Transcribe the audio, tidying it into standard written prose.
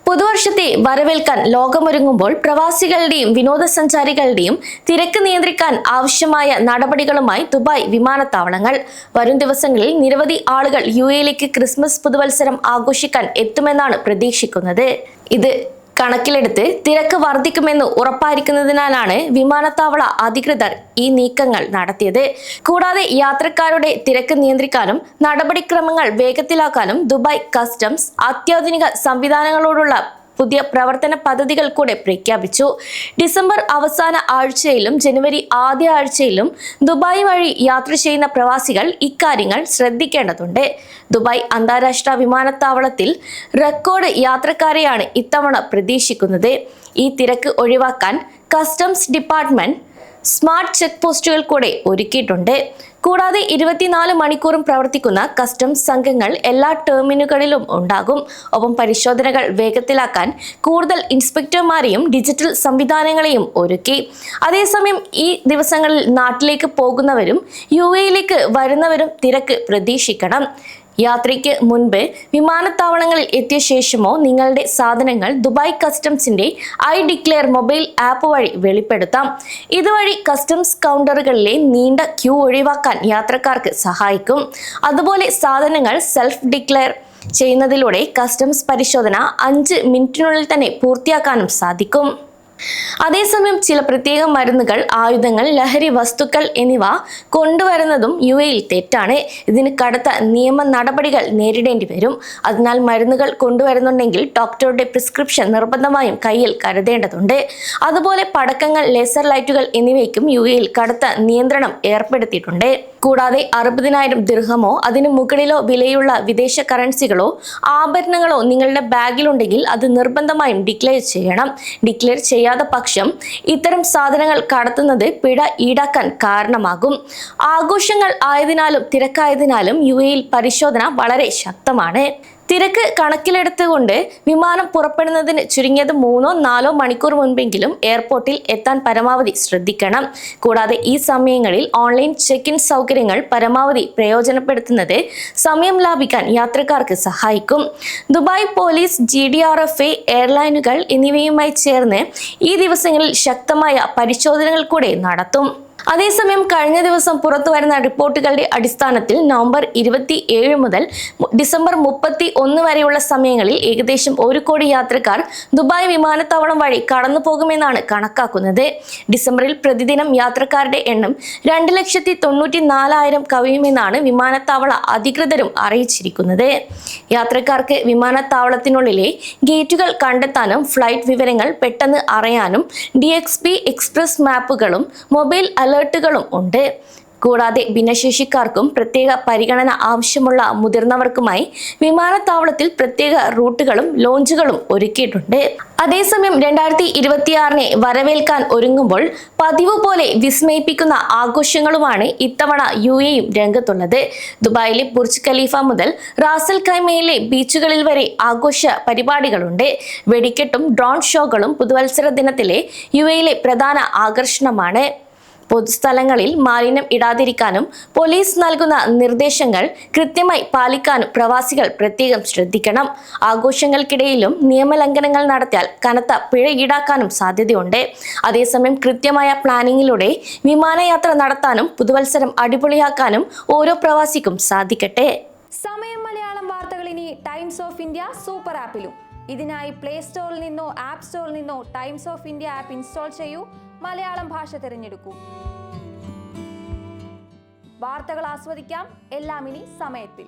പുതുവർഷത്തെ വരവേൽക്കാൻ ലോകമൊരുങ്ങുമ്പോൾ പ്രവാസികളുടെയും വിനോദസഞ്ചാരികളുടെയും തിരക്ക് നിയന്ത്രിക്കാൻ ആവശ്യമായ നടപടികളുമായി ദുബായ് വിമാനത്താവളങ്ങൾ. വരും ദിവസങ്ങളിൽ നിരവധി ആളുകൾ UAE-യിലേക്ക് ക്രിസ്മസ് പുതുവത്സരം ആഘോഷിക്കാൻ എത്തുമെന്നാണ് പ്രതീക്ഷിക്കുന്നത്. ഇത് കണക്കിലെടുത്ത് തിരക്ക് വർദ്ധിക്കുമെന്ന് ഉറപ്പായിരിക്കുന്നതിനാലാണ് വിമാനത്താവള അധികൃതർ ഈ നീക്കങ്ങൾ നടത്തിയത്. കൂടാതെ യാത്രക്കാരുടെ തിരക്ക് നിയന്ത്രിക്കാനും നടപടിക്രമങ്ങൾ വേഗത്തിലാക്കാനും ദുബായ് കസ്റ്റംസ് അത്യാധുനിക സംവിധാനങ്ങളോടുള്ള പുതിയ പ്രവർത്തന പദ്ധതികൾ കൂടെ പ്രഖ്യാപിച്ചു. ഡിസംബർ അവസാന ആഴ്ചയിലും ജനുവരി ആദ്യ ആഴ്ചയിലും ദുബായ് വഴി യാത്ര ചെയ്യുന്ന പ്രവാസികൾ ഇക്കാര്യങ്ങൾ ശ്രദ്ധിക്കേണ്ടതുണ്ട്. ദുബായ് അന്താരാഷ്ട്ര വിമാനത്താവളത്തിൽ റെക്കോർഡ് യാത്രക്കാരെയാണ് ഇത്തവണ പ്രതീക്ഷിക്കുന്നത്. ഈ തിരക്ക് ഒഴിവാക്കാൻ കസ്റ്റംസ് ഡിപ്പാർട്ട്മെന്റ് സ്മാർട്ട് ചെക്ക് പോസ്റ്റുകൾ കൂടെ ഒരുക്കിയിട്ടുണ്ട്. കൂടാതെ 24 മണിക്കൂറും പ്രവർത്തിക്കുന്ന കസ്റ്റംസ് സംഘങ്ങൾ എല്ലാ ടെർമിനലുകളിലും ഉണ്ടാകും. ഒപ്പം പരിശോധനകൾ വേഗത്തിലാക്കാൻ കൂടുതൽ ഇൻസ്പെക്ടർമാരെയും ഡിജിറ്റൽ സംവിധാനങ്ങളെയും ഒരുക്കി. അതേസമയം ഈ ദിവസങ്ങളിൽ നാട്ടിലേക്ക് പോകുന്നവരും UAE-യിലേക്ക് വരുന്നവരും തിരക്ക് പ്രതീക്ഷിക്കണം. യാത്രയ്ക്ക് മുൻപ് വിമാനത്താവളങ്ങളിൽ എത്തിയ ശേഷമോ നിങ്ങളുടെ സാധനങ്ങൾ ദുബായ് കസ്റ്റംസിന്റെ iDeclare മൊബൈൽ ആപ്പ് വഴി വെളിപ്പെടുത്താം. ഇതുവഴി കസ്റ്റംസ് കൗണ്ടറുകളിലെ നീണ്ട ക്യൂ ഒഴിവാക്കാൻ യാത്രക്കാർക്ക് സഹായിക്കും. അതുപോലെ സാധനങ്ങൾ സെൽഫ് ഡിക്ലെയർ ചെയ്യുന്നതിലൂടെ കസ്റ്റംസ് പരിശോധന 5 മിനിറ്റിനുള്ളിൽ തന്നെ പൂർത്തിയാക്കാനും സാധിക്കും. അതേസമയം ചില പ്രത്യേക മരുന്നുകൾ, ആയുധങ്ങൾ, ലഹരി വസ്തുക്കൾ എന്നിവ കൊണ്ടുവരുന്നതും UAE-യിൽ തെറ്റാണ്. ഇതിന് കടുത്ത നിയമ നടപടികൾ നേരിടേണ്ടി വരും. അതിനാൽ മരുന്നുകൾ കൊണ്ടുവരുന്നുണ്ടെങ്കിൽ ഡോക്ടറുടെ പ്രിസ്ക്രിപ്ഷൻ നിർബന്ധമായും കയ്യിൽ കരുതേണ്ടതുണ്ട്. അതുപോലെ പടക്കങ്ങൾ, ലേസർ ലൈറ്റുകൾ എന്നിവയ്ക്കും UAE-യിൽ കടുത്ത നിയന്ത്രണം ഏർപ്പെടുത്തിയിട്ടുണ്ട്. കൂടാതെ 60,000 ദിർഹമോ അതിനു മുകളിലോ വിലയുള്ള വിദേശ കറൻസികളോ ആഭരണങ്ങളോ നിങ്ങളുടെ ബാഗിലുണ്ടെങ്കിൽ അത് നിർബന്ധമായും ഡിക്ലെയർ ചെയ്യണം. ഡിക്ലെയർ ചെയ്യാത്ത പക്ഷം ഇത്തരം സാധനങ്ങൾ കടത്തുന്നത് പിഴ ഈടാക്കാൻ കാരണമാകും. ആഘോഷങ്ങൾ ആയതിനാലും തിരക്കായതിനാലും UAE-യിൽ പരിശോധന വളരെ ശക്തമാണ്. തിരക്ക് കണക്കിലെടുത്തുകൊണ്ട് വിമാനം പുറപ്പെടുന്നതിന് ചുരുങ്ങിയത് 3-4 മണിക്കൂർ മുൻപെങ്കിലും എയർപോർട്ടിൽ എത്താൻ പരമാവധി ശ്രദ്ധിക്കണം. കൂടാതെ ഈ സമയങ്ങളിൽ ഓൺലൈൻ ചെക്ക് ഇൻ സൗകര്യങ്ങൾ പരമാവധി പ്രയോജനപ്പെടുത്തുന്നത് സമയം ലാഭിക്കാൻ യാത്രക്കാർക്ക് സഹായിക്കും. ദുബായ് പോലീസ്, GDRFA, എയർലൈനുകൾ എന്നിവയുമായി ചേർന്ന് ഈ ദിവസങ്ങളിൽ ശക്തമായ പരിശോധനകൾ കൂടെ നടത്തും. അതേസമയം കഴിഞ്ഞ ദിവസം പുറത്തു വരുന്ന റിപ്പോർട്ടുകളുടെ അടിസ്ഥാനത്തിൽ നവംബർ 27 മുതൽ ഡിസംബർ 31 വരെയുള്ള സമയങ്ങളിൽ ഏകദേശം 1 കോടി യാത്രക്കാർ ദുബായ് വിമാനത്താവളം വഴി കടന്നു പോകുമെന്നാണ് കണക്കാക്കുന്നത്. ഡിസംബറിൽ പ്രതിദിനം യാത്രക്കാരുടെ എണ്ണം 2,94,000 കവിയുമെന്നാണ് വിമാനത്താവള അധികൃതരും അറിയിച്ചിരിക്കുന്നത്. യാത്രക്കാർക്ക് വിമാനത്താവളത്തിനുള്ളിലെ ഗേറ്റുകൾ കണ്ടെത്താനും ഫ്ലൈറ്റ് വിവരങ്ങൾ പെട്ടെന്ന് അറിയാനും DXB എക്സ്പ്രസ് മാപ്പുകളും മൊബൈൽ അലേർട്ടുകളും ഉണ്ട്. കൂടാതെ ഭിന്നശേഷിക്കാർക്കും പ്രത്യേക പരിഗണന ആവശ്യമുള്ള മുതിർന്നവർക്കുമായി വിമാനത്താവളത്തിൽ പ്രത്യേക റൂട്ടുകളും ലോഞ്ചുകളും ഒരുക്കിയിട്ടുണ്ട്. അതേസമയം 2026-നെ വരവേൽക്കാൻ ഒരുങ്ങുമ്പോൾ പതിവ് പോലെ വിസ്മയിപ്പിക്കുന്ന ആഘോഷങ്ങളുമാണ് ഇത്തവണ UAE-യും രംഗത്തുള്ളത്. ദുബായിലെ ബുർജ് ഖലീഫ മുതൽ റാസൽ ഖൈമയിലെ ബീച്ചുകളിൽ വരെ ആഘോഷ പരിപാടികളുണ്ട്. വെടിക്കെട്ടും ഡ്രോൺ ഷോകളും പുതുവത്സര ദിനത്തിലെ UAE-യിലെ പ്രധാന ആകർഷണമാണ്. പൊതുസ്ഥലങ്ങളിൽ മാലിന്യം ഇടാതിരിക്കാനും പോലീസ് നൽകുന്ന നിർദ്ദേശങ്ങൾ കൃത്യമായി പാലിക്കാനും പ്രവാസികൾ പ്രത്യേകം ശ്രദ്ധിക്കണം. ആഘോഷങ്ങൾക്കിടയിലും നിയമലംഘനങ്ങൾ നടത്തിയാൽ കനത്ത പിഴ ഈടാക്കാനും സാധ്യതയുണ്ട്. അതേസമയം കൃത്യമായ പ്ലാനിങ്ങിലൂടെ വിമാനയാത്ര നടത്താനും പുതുവത്സരം അടിപൊളിയാക്കാനും ഓരോ പ്രവാസിക്കും സാധിക്കട്ടെ. സമയം മലയാളം വാർത്തകൾ ഇനി ടൈംസ് ഓഫ് ഇന്ത്യ സൂപ്പർ ആപ്പിലും. ഇതിനായി പ്ലേ സ്റ്റോറിൽ നിന്നോ ആപ്പ് സ്റ്റോറിൽ നിന്നോ times of India app install ചെയ്യൂ. മലയാളം ഭാഷ തിരഞ്ഞെടുക്കൂ. വാർത്തകൾ ആസ്വദിക്കാം. എല്ലാം ഇനി സമയത്തിൽ.